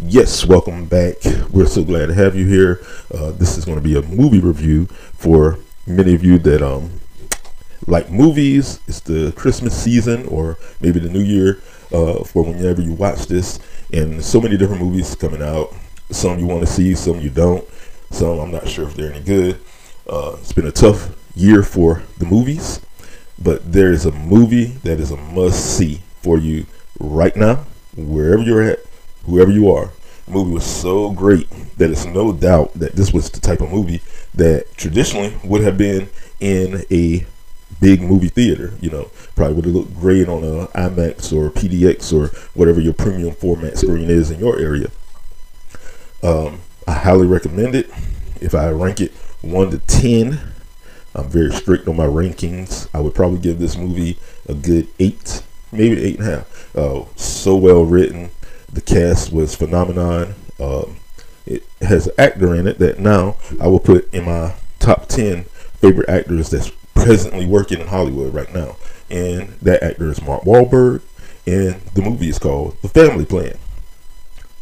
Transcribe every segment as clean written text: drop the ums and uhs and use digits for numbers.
Yes, welcome back. We're so glad to have you here. This is going to be a movie review for many of you that like movies. It's the Christmas season or maybe the New Year for whenever you watch this. And so many different movies coming out. Some you want to see, some you don't. Some I'm not sure if they're any good. It's been a tough year for the movies, but there is a movie that is a must-see for you right now, wherever you're at, whoever you are. The movie was so great that it's no doubt that this was the type of movie that traditionally would have been in a big movie theater. You know, probably would have looked great on a IMAX or PDX or whatever your premium format screen is in your area. I highly recommend it. If I rank it 1 to 10, I'm very strict on my rankings. I would probably give this movie a good 8, maybe 8.5. So well written. The cast was phenomenon. It has an actor in it that now I will put in my top 10 favorite actors that's presently working in Hollywood right now. And that actor is Mark Wahlberg. And the movie is called The Family Plan.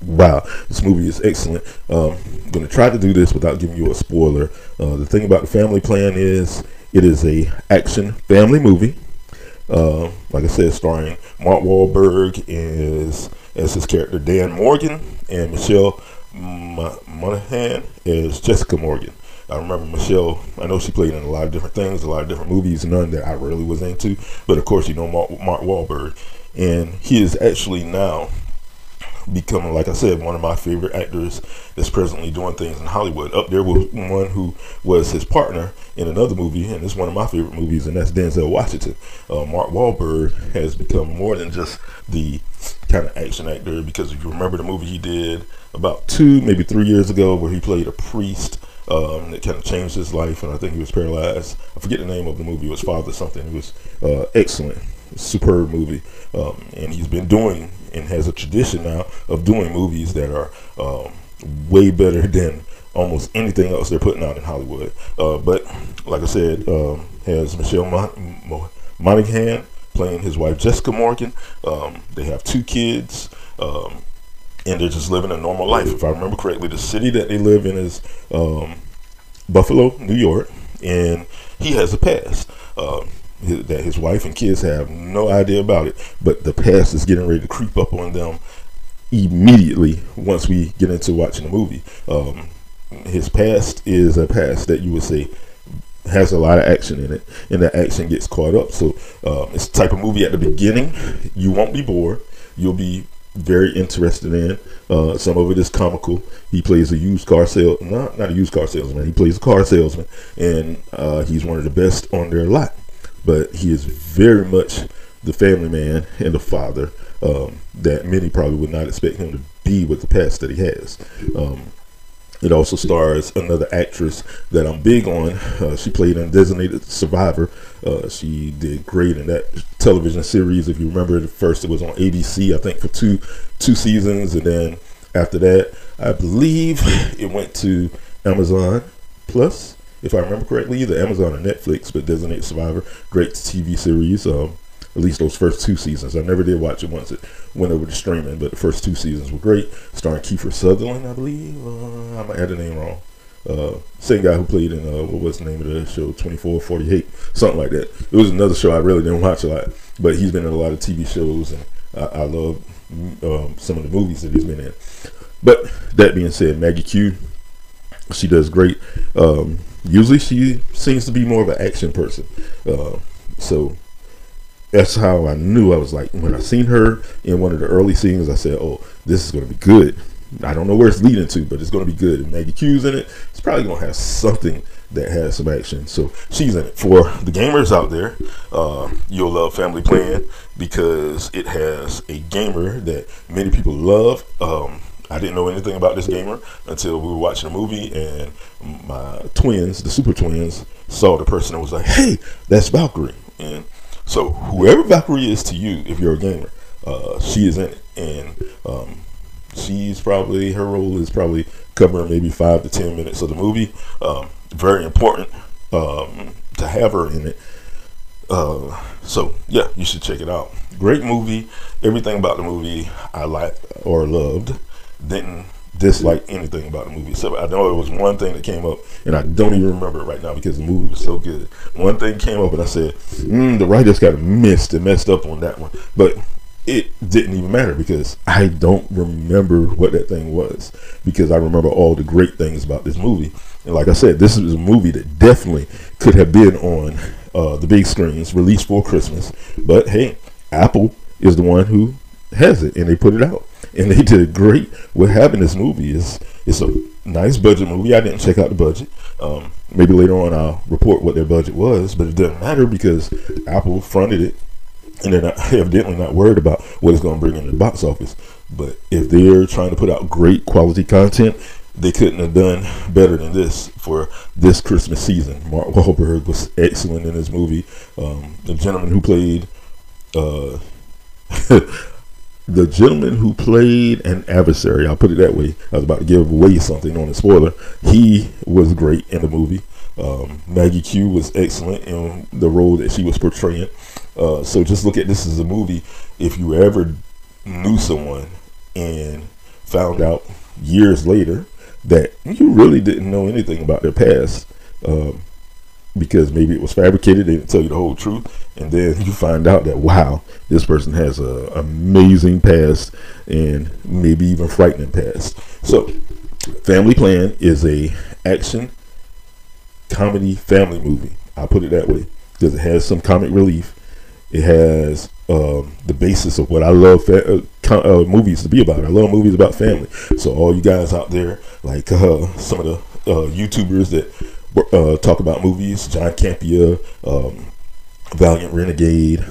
Wow, this movie is excellent. I'm going to try to do this without giving you a spoiler. The thing about The Family Plan is it is a action family movie. Like I said, starring Mark Wahlberg as his character Dan Morgan and Michelle Monaghan as Jessica Morgan. I remember Michelle, I know she played in a lot of different things, a lot of different movies, none that I really was into, but of course you know Mark Wahlberg, and he is actually now becoming, like I said, one of my favorite actors that's presently doing things in Hollywood. Up there with one who was his partner in another movie, and it's one of my favorite movies, and that's Denzel Washington. Mark Wahlberg has become more than just the kind of action actor, because if you remember the movie he did about 2, maybe 3 years ago where he played a priest that kind of changed his life, and I think he was paralyzed. I forget the name of the movie. It was Father something. It was excellent. Superb movie, and he's been doing and has a tradition now of doing movies that are way better than almost anything else they're putting out in Hollywood. But like I said, has Michelle Monaghan playing his wife Jessica Morgan. They have 2 kids, and they're just living a normal life. If I remember correctly, the city that they live in is Buffalo, New York, and he has a past that his wife and kids have no idea about it, but the past is getting ready to creep up on them immediately once we get into watching the movie. His past is a past that you would say has a lot of action in it, and that action gets caught up. So it's the type of movie at the beginning you won't be bored. You'll be very interested in. Some of it is comical. He plays a used car not a used car salesman. He plays a car salesman, and he's one of the best on their lot. But he is very much the family man and the father that many probably would not expect him to be with the past that he has. It also stars another actress that I'm big on. She played in Designated Survivor. She did great in that television series. If you remember, at first it was on ABC, I think, for two seasons, and then after that, I believe it went to Amazon Plus, if I remember correctly, either Amazon or Netflix. But Designated Survivor, great TV series. At least those first 2 seasons. I never did watch it once it went over to streaming, but the first 2 seasons were great. Starring Kiefer Sutherland, I believe. I might have the name wrong. Same guy who played in what was the name of the show, 24/48, something like that. It was another show I really didn't watch a lot, but he's been in a lot of TV shows, and I love some of the movies that he's been in. But that being said, Maggie Q, she does great. Usually she seems to be more of an action person, so that's how I knew. I was like, when I seen her in one of the early scenes, I said, oh, this is going to be good. I don't know where it's leading to, but it's going to be good. And Maggie Q's in it. It's probably going to have something that has some action. So she's in it. For the gamers out there, you'll love Family Plan because it has a gamer that many people love. I didn't know anything about this gamer until we were watching the movie, and my twins, the super twins, saw the person and was like, hey, that's Valkyrie. And so whoever Valkyrie is to you, if you're a gamer, she is in it, and she's probably, her role is probably covering maybe 5 to 10 minutes of the movie. Very important to have her in it. So yeah, you should check it out. Great movie. Everything about the movie I liked or loved. didn't dislike anything about the movie. Except I know it was one thing that came up, and I don't even remember it right now because the movie was so good. One thing came up, and I said, the writers got messed up on that one. But it didn't even matter because I don't remember what that thing was, because I remember all the great things about this movie. And like I said, this is a movie that definitely could have been on the big screens, released for Christmas. But hey, Apple is the one who has it, and they put it out, and they did great with having this movie. It's a nice budget movie. I didn't check out the budget. Maybe later on I'll report what their budget was, but it doesn't matter because Apple fronted it, and they're not evidently not worried about what it's going to bring in the box office. But if they're trying to put out great quality content, they couldn't have done better than this for this Christmas season. Mark Wahlberg was excellent in this movie. The gentleman who played the gentleman who played an adversary, I'll put it that way. I was about to give away something on the spoiler. He was great in the movie. Maggie Q was excellent in the role that she was portraying. So just look at this as a movie. If you ever knew someone and found out years later that you really didn't know anything about their past, because maybe it was fabricated, they didn't tell you the whole truth, and then you find out that, wow, this person has an amazing past and maybe even frightening past. So Family Plan is a action comedy family movie. I'll put it that way because it has some comic relief. It has the basis of what I love movies to be about. I love movies about family. So all you guys out there, like some of the YouTubers that talk about movies, John Campia, Valiant Renegade,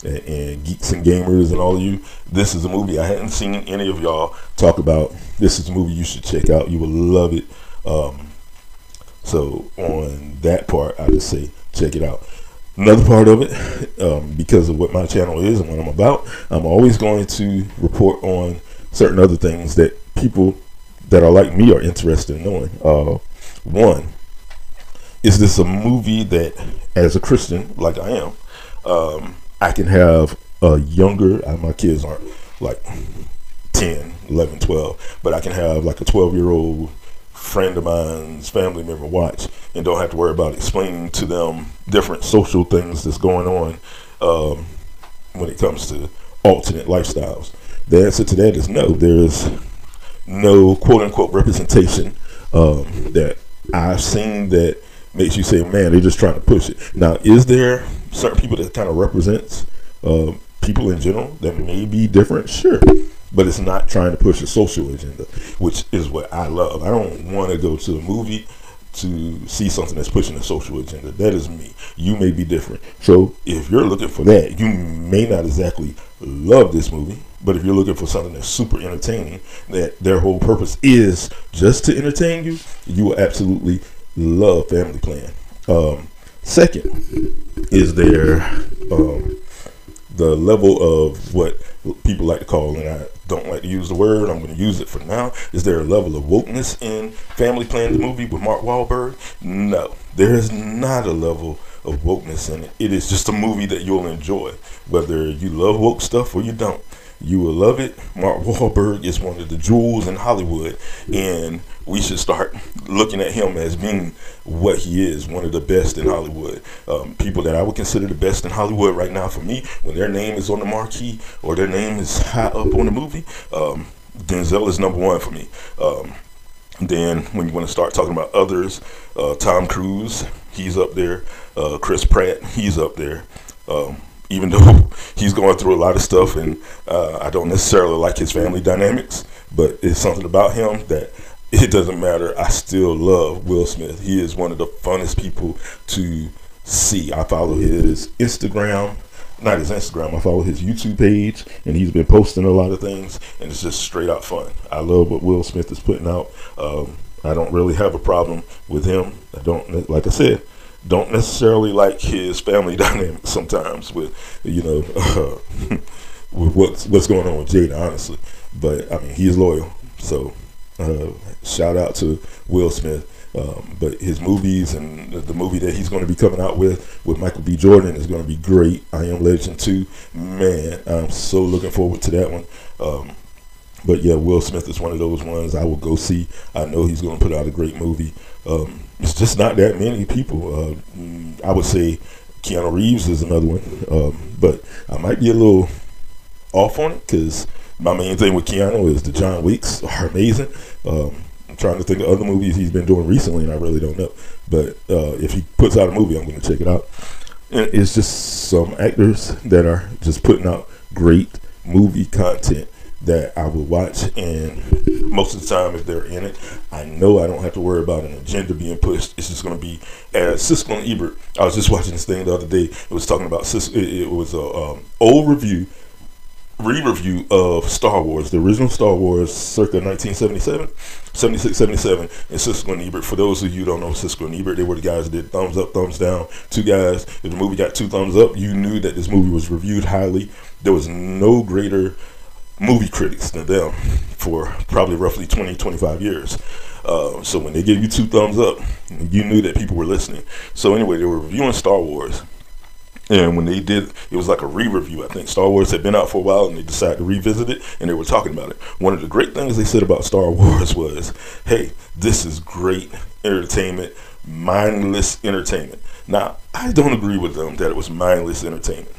and Geeks and Gamers, and all of you, this is a movie I hadn't seen any of y'all talk about. This is a movie you should check out. You will love it. So on that part, I just say check it out. Another part of it, because of what my channel is and what I'm about, I'm always going to report on certain other things that people that are like me are interested in knowing. One, is this a movie that, as a Christian like I am, I can have a younger, my kids aren't like 10, 11, 12, but I can have like a 12-year-old friend of mine's family member watch and don't have to worry about explaining to them different social things that's going on when it comes to alternate lifestyles. The answer to that is no. There's no quote-unquote representation that I've seen that makes you say, man, they're just trying to push it. Now, is there certain people that kind of represents people in general that may be different? Sure. But it's not trying to push a social agenda, which is what I love. I don't want to go to a movie to see something that's pushing a social agenda. That is me. You may be different. So if you're looking for that, you may not exactly love this movie. But if you're looking for something that's super entertaining, that their whole purpose is just to entertain you, you will absolutely love Family Plan. Second is there the level of what people like to call, and I don't like to use the word, I'm going to use it for now, is there a level of wokeness in Family Plan, the movie with Mark Wahlberg? No, there is not a level of wokeness in it. It is just a movie that you'll enjoy, whether you love woke stuff or you don't. You will love it. Mark Wahlberg is one of the jewels in Hollywood, and we should start looking at him as being what he is, one of the best in Hollywood. People that I would consider the best in Hollywood right now for me, when their name is on the marquee or their name is high up on the movie, Denzel is number one for me. Then when you want to start talking about others, Tom Cruise, he's up there. Chris Pratt, he's up there. Even though he's going through a lot of stuff, and I don't necessarily like his family dynamics, but it's something about him that it doesn't matter. I still love Will Smith. He is one of the funnest people to see. I follow his Instagram, not his Instagram, I follow his YouTube page, and he's been posting a lot of things, and it's just straight out fun. I love what Will Smith is putting out. I don't really have a problem with him. I don't, like I said, don't necessarily like his family dynamic sometimes with, with what's going on with Jada, honestly. But I mean, he is loyal. So shout out to Will Smith. But his movies and the movie that he's going to be coming out with Michael B. Jordan is going to be great. I Am Legend 2. Man, I'm so looking forward to that one. But yeah, Will Smith is one of those ones I will go see. I know he's going to put out a great movie. It's just not that many people. I would say Keanu Reeves is another one, but I might be a little off on it because my main thing with Keanu is the John Wicks are amazing. I'm trying to think of other movies he's been doing recently, and I really don't know. But if he puts out a movie, I'm going to check it out. And it's just some actors that are just putting out great movie content that I will watch, and most of the time if they're in it, I know I don't have to worry about an agenda being pushed. It's just going to be as Siskel and Ebert. I was just watching this thing the other day. It was talking about it was a old re-review of Star Wars, the original Star Wars, circa 1977, 76, 77, and Siskel and Ebert. For those of you who don't know Siskel and Ebert, they were the guys that did thumbs up, thumbs down. Two guys. If the movie got 2 thumbs up, you knew that this movie was reviewed highly. There was no greater movie critics than them for probably roughly 20, 25 years. So when they gave you 2 thumbs up, you knew that people were listening. So anyway, they were reviewing Star Wars. And when they did, it was like a re-review. I think Star Wars had been out for a while, and they decided to revisit it, and they were talking about it. One of the great things they said about Star Wars was, hey, this is great entertainment, mindless entertainment. Now, I don't agree with them that it was mindless entertainment,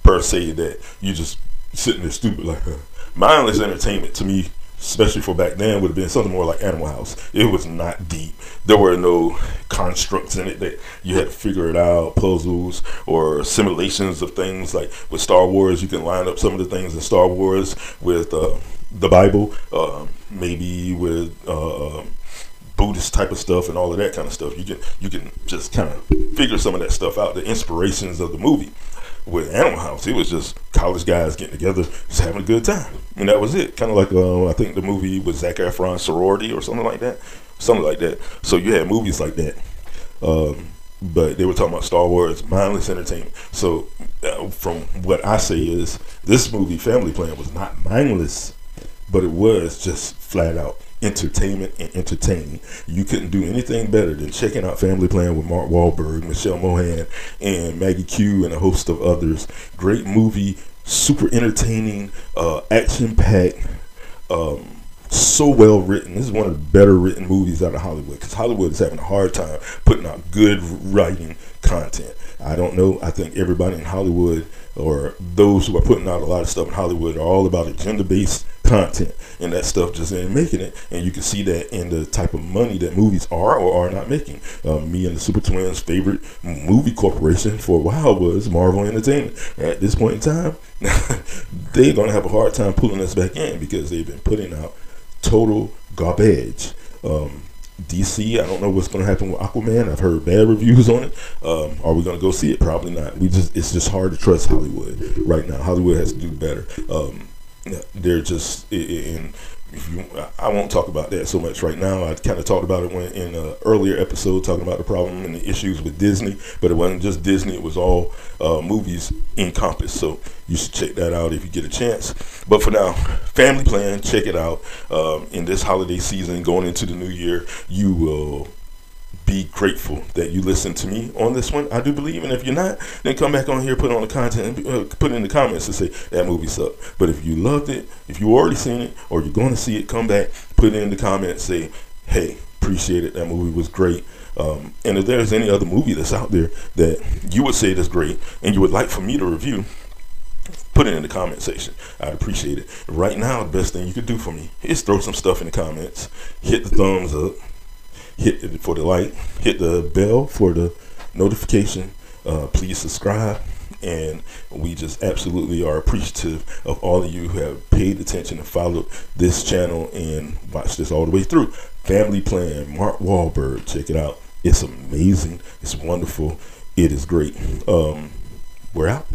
per se, that you just sitting there stupid like that. Mindless entertainment, to me, especially for back then, would have been something more like Animal House. It was not deep. There were no constructs in it that you had to figure it out, puzzles or simulations of things. Like with Star Wars, you can line up some of the things in Star Wars with the Bible, maybe with Buddhist type of stuff and all of that kind of stuff. You can just kind of figure some of that stuff out, the inspirations of the movie. With Animal House, it was just college guys getting together, just having a good time, and that was it. Kind of like I think the movie with Zac Efron, Sorority, or something like that. So you had movies like that, but they were talking about Star Wars, mindless entertainment. So from what I say is, this movie Family Plan was not mindless, but it was just flat out entertainment and entertaining. You couldn't do anything better than checking out Family Plan with Mark Wahlberg, Michelle Mohan, and Maggie Q, and a host of others. Great movie, super entertaining, action-packed, so well written. This is one of the better written movies out of Hollywood, because Hollywood is having a hard time putting out good writing content. I don't know. I think everybody in Hollywood, or those who are putting out a lot of stuff in Hollywood, are all about agenda-based content, and that stuff just ain't making it. And you can see that in the type of money that movies are or are not making. Me and the Super Twins' favorite movie corporation for a while was Marvel Entertainment. At this point in time, they're going to have a hard time pulling us back in, because they've been putting out total garbage. DC, I don't know what's going to happen with Aquaman. I've heard bad reviews on it. Are we going to go see it? Probably not. It's just hard to trust Hollywood right now. Hollywood has to do better. They're just I won't talk about that so much right now. I kind of talked about it in an earlier episode, talking about the problem and the issues with Disney, but it wasn't just Disney, it was all movies encompassed. So you should check that out if you get a chance. But for now, Family Plan, check it out. In this holiday season, going into the new year, you will be grateful that you listened to me on this one. I do believe, and if you're not, then come back on here, put on the content, put it in the comments and say that movie sucked. But if you loved it, if you already seen it, or you're going to see it, come back, put it in the comments, say, hey, appreciate it, that movie was great. And if there's any other movie that's out there that you would say that's great and you would like for me to review, put it in the comment section. I'd appreciate it. Right now, the best thing you could do for me is throw some stuff in the comments, hit the thumbs up, hit it for the like, hit the bell for the notification. Please subscribe, and we just absolutely are appreciative of all of you who have paid attention and followed this channel and watched this all the way through. Family Plan, Mark Wahlberg, check it out. It's amazing. It's wonderful. It is great. We're out.